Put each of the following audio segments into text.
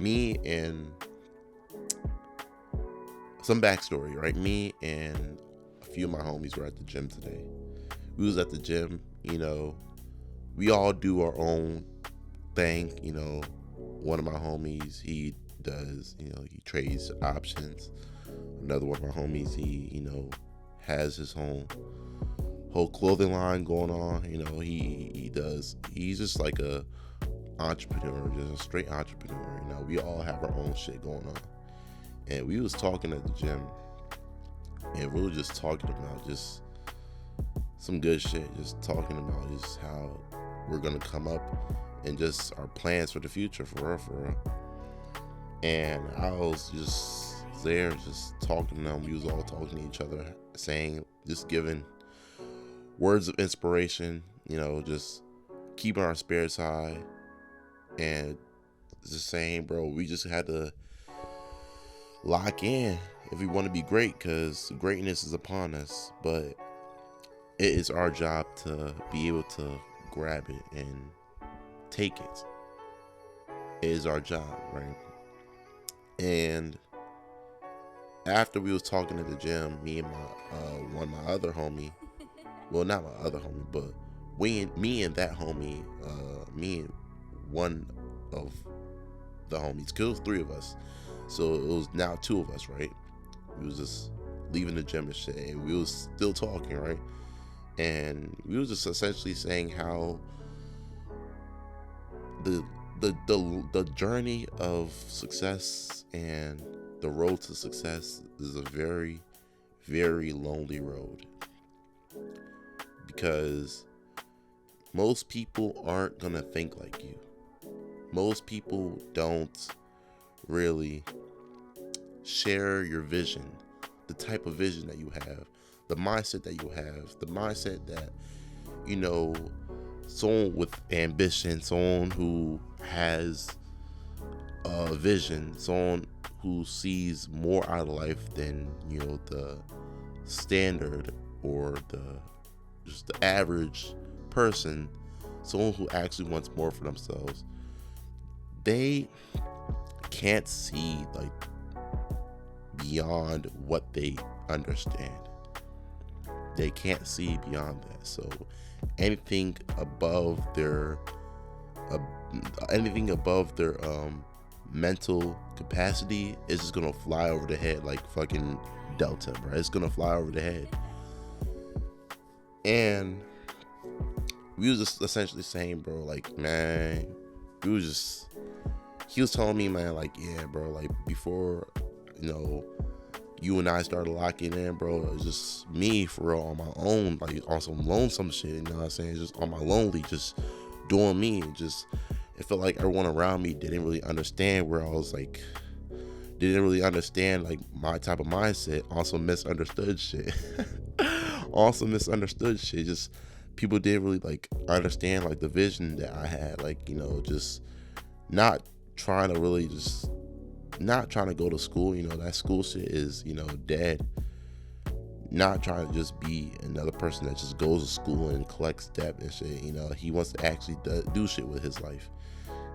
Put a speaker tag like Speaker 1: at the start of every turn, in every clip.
Speaker 1: me and some backstory, right? Me and a few of my homies were at the gym today. We was at the gym, we all do our own thing, one of my homies, he does, he trades options. Another one of my homies, he, has his whole clothing line going on. He's just like a entrepreneur, just a straight entrepreneur. We all have our own shit going on. And we was talking at the gym, and we were just talking about just some good shit, just talking about just how we're gonna come up and just our plans for the future, for real. And I was just there, just talking to them. We was all talking to each other, saying, just giving words of inspiration, just keeping our spirits high, and just saying, bro, we just had to lock in if we want to be great, because greatness is upon us. But it is our job to be able to grab it and take it. It is our job, right? And after we was talking at the gym, me and my my other homie, well, not my other homie, but me and that homie, me and one of the homies, because it was three of us, so it was now two of us, right? We was just leaving the gym and shit, and we was still talking, right? And we was just essentially saying how the journey of success and the road to success is a very, very lonely road, because most people aren't gonna think like you. Most people don't really share your vision, the type of vision that you have, the mindset that you have, the mindset that, someone with ambition, someone who has a vision, someone who sees more out of life than, the standard or just the average person, someone who actually wants more for themselves. They can't see like beyond what they understand. They can't see beyond that. So anything above their mental capacity is just gonna fly over the head like fucking Delta, bro. It's gonna fly over the head. And we was just essentially saying, bro, like, man, he was telling me, man, like, yeah, bro, like, before, you and I started locking in, bro, it was just me, for real, on my own, like, on some lonesome shit, you know what I'm saying, just on my lonely, just doing me, just, it felt like everyone around me didn't really understand where I was, like, didn't really understand, like, my type of mindset, also misunderstood shit, just, people didn't really, like, understand, like, the vision that I had, like, just not trying to go to school, that school shit is, dead. Not trying to just be another person that just goes to school and collects debt and shit, he wants to actually do shit with his life.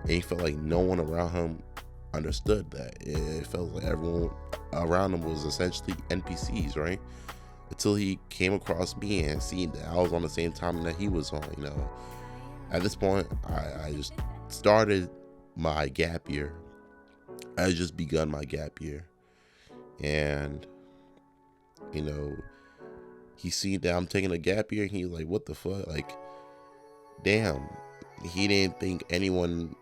Speaker 1: And he felt like no one around him understood that. It felt like everyone around him was essentially NPCs, right? Until he came across me and seen that I was on the same time that he was on, At this point, I just started my gap year. I just begun my gap year. And, he seen that I'm taking a gap year, and he's like, what the fuck? Like, damn. He didn't think anyone,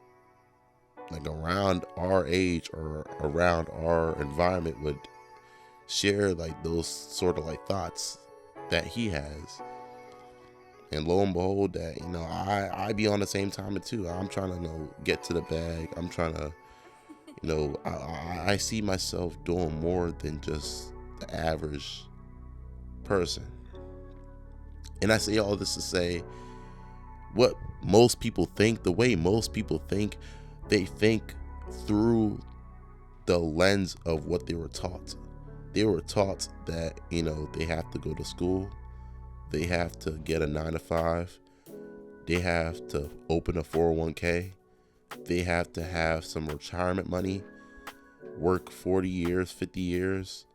Speaker 1: like, around our age or around our environment would share, like, those sort of, like, thoughts that he has. And lo and behold, that, I be on the same time too. I'm trying to, get to the bag. I'm trying to, I see myself doing more than just the average person. And I say all this to say, what most people think, the way most people think, they think through the lens of what they were taught. They were taught that, they have to go to school. They have to get a 9 to 5. They have to open a 401k. they have to have some retirement money, work 40 years, 50 years,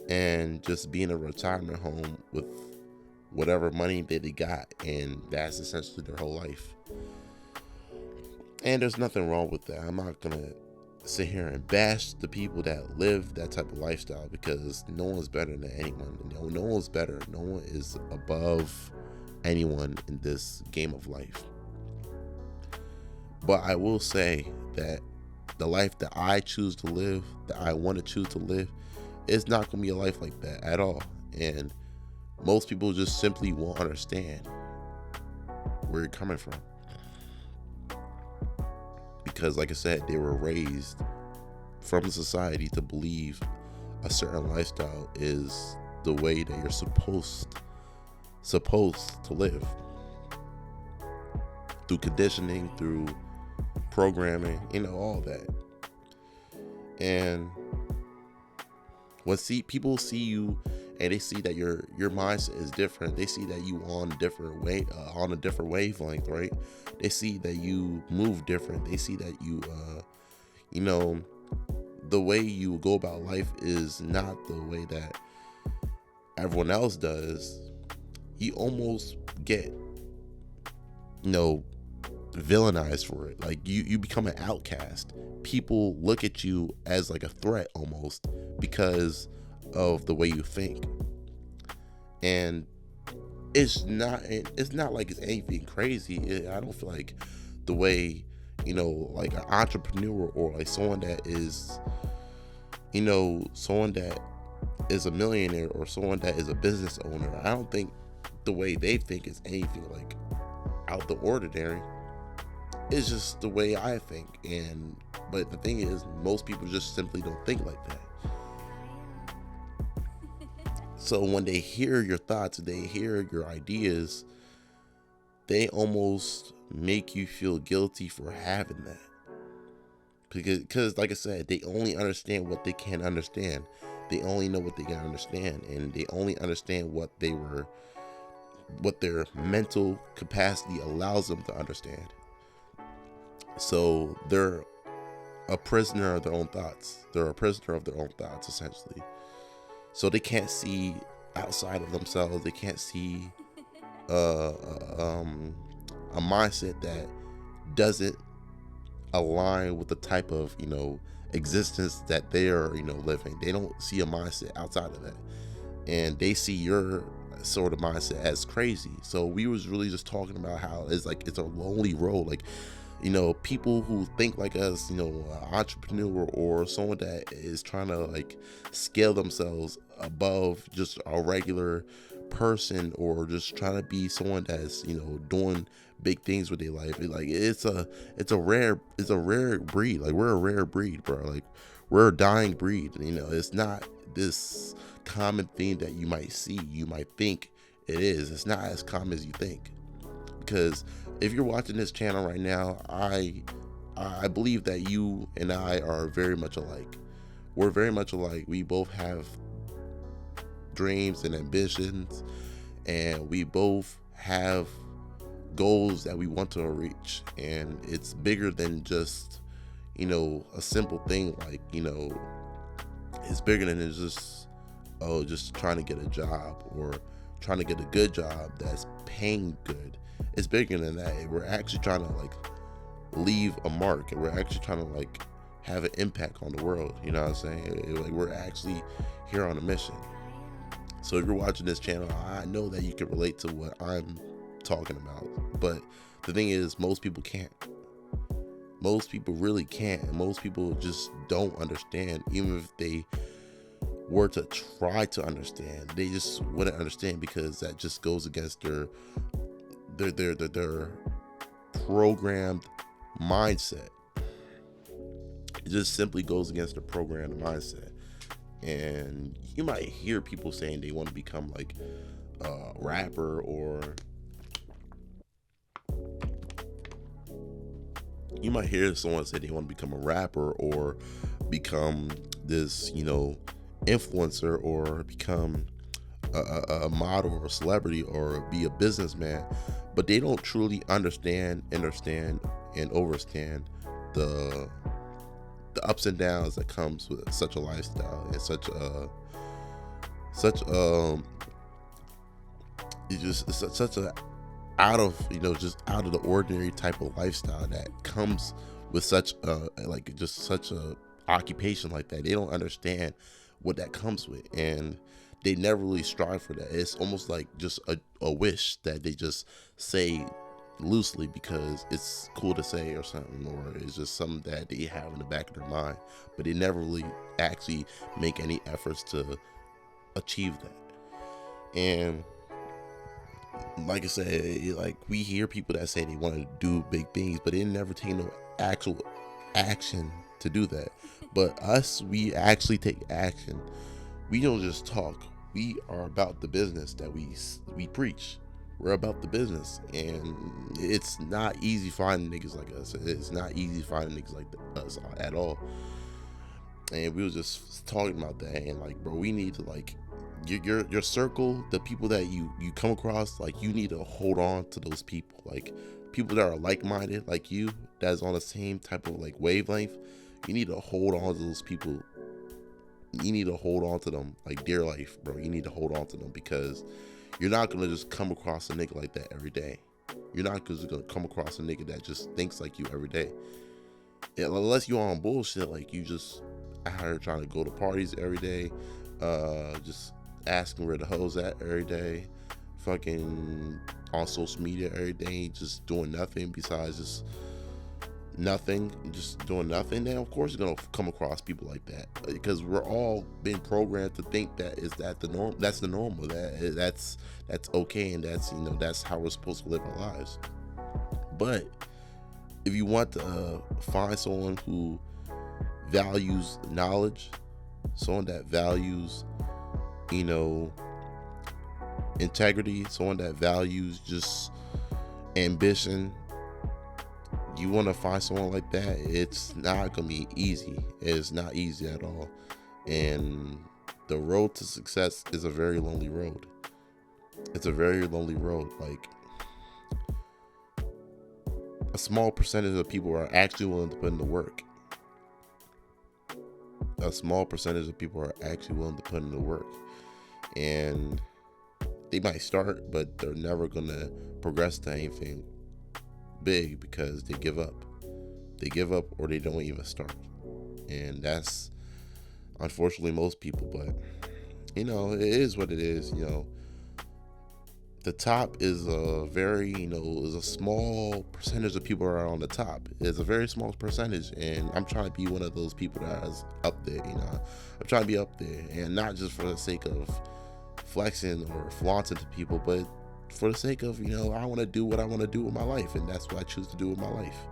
Speaker 1: and just be in a retirement home with whatever money that they got, and that's essentially their whole life. And there's nothing wrong with that. I'm not gonna sit here and bash the people that live that type of lifestyle, because no one's better than anyone. No one's better. No one is above anyone in this game of life. But I will say that the life that I choose to live, that I want to choose to live, is not going to be a life like that at all. And most people just simply won't understand where you're coming from. Because, like I said, they were raised from society to believe a certain lifestyle is the way that you're supposed to live. Through conditioning, through programming, all that. And when people see you and they see that your mindset is different, they see that you on a different wavelength, right? They see that you move different. They see that you the way you go about life is not the way that everyone else does. You almost get villainized for it. Like you become an outcast. People look at you as like a threat almost because of the way you think. And it's not like it's anything crazy. I don't feel like the way like an entrepreneur or like someone that is someone that is a millionaire or someone that is a business owner, I don't think the way they think is anything like out the ordinary. It's just the way I think. But the thing is, most people just simply don't think like that. So when they hear your thoughts, they hear your ideas, they almost make you feel guilty for having that. Because like I said, they only understand what they can understand. They only know what they can understand, and they only understand what their mental capacity allows them to understand. So they're a prisoner of their own thoughts. They're a prisoner of their own thoughts, essentially. So they can't see outside of themselves. They can't see a mindset that doesn't align with the type of existence that they're living. They don't see a mindset outside of that, and they see your sort of mindset as crazy. So we was really just talking about how it's a lonely road. Like people who think like us, an entrepreneur or someone that is trying to like scale themselves above just a regular person, or just trying to be someone that's doing big things with their life. It's a rare breed. Like we're a rare breed, bro. Like we're a dying breed. It's not this common thing that you might see. You might think it is. It's not as common as you think. Because if you're watching this channel right now, I believe that you and I are very much alike. We're very much alike. We both have dreams and ambitions, and we both have goals that we want to reach. And it's bigger than just a simple thing like it's bigger than just trying to get a job or trying to get a good job that's paying good. It's bigger than that. We're actually trying to like leave a mark, and we're actually trying to like have an impact on the world. You know what I'm saying? Like we're actually here on a mission. So if you're watching this channel, I know that you can relate to what I'm talking about. But the thing is, most people can't. Most people really can't. Most people just don't understand. Even if they were to try to understand, they just wouldn't understand, because that just goes against their programmed mindset. It just simply goes against the programmed mindset. And you might hear people saying they want to become like a rapper, or you might hear someone say they want to become a rapper or become this influencer, or become a model or a celebrity or be a businessman, but they don't truly understand and overstand the ups and downs that comes with such a lifestyle and such it's just it's such a out of just out of the ordinary type of lifestyle that comes with such like just such a occupation like that. They don't understand what that comes with, and they never really strive for that. It's almost like just a wish that they just say loosely because it's cool to say or something, or it's just something that they have in the back of their mind, but they never really actually make any efforts to achieve that. And like I said, like we hear people that say they want to do big things, but they never take no actual action to do that. But us, we actually take action. We don't just talk. We are about the business that we preach. We're about the business, and it's not easy finding niggas like us. It's not easy finding niggas like us at all. And we was just talking about that, and like, bro, we need to like your circle, the people that you come across, like you need to hold on to those people, like people that are like-minded like you, that's on the same type of like wavelength. You need to hold on to those people. You need to hold on to them like dear life, bro. You need to hold on to them, because you're not gonna just come across a nigga like that every day. You're not just gonna come across a nigga that just thinks like you every day. Unless you're on bullshit, like you just out here trying to go to parties every day, just asking where the hoes at every day, fucking on social media every day, just doing nothing besides just doing nothing, then of course you're gonna come across people like that, because we're all been programmed to think that is that the norm. That's the normal. That's okay, and that's how we're supposed to live our lives. But if you want to find someone who values knowledge, someone that values integrity, someone that values just ambition, you want to find someone like that, it's not gonna be easy. It's not easy at all, and the road to success is a very lonely road. It's a very lonely road. Like, a small percentage of people are actually willing to put in the work. A small percentage of people are actually willing to put in the work, and they might start, but they're never gonna progress to anything big because they give up. They give up, or they don't even start, and that's unfortunately most people. But it is what it is. The top is a very is a small percentage of people are on the top. It's a very small percentage, and I'm trying to be one of those people that is up there. I'm trying to be up there, and not just for the sake of flexing or flaunting to people, but for the sake of I want to do what I want to do with my life, and that's what I choose to do with my life.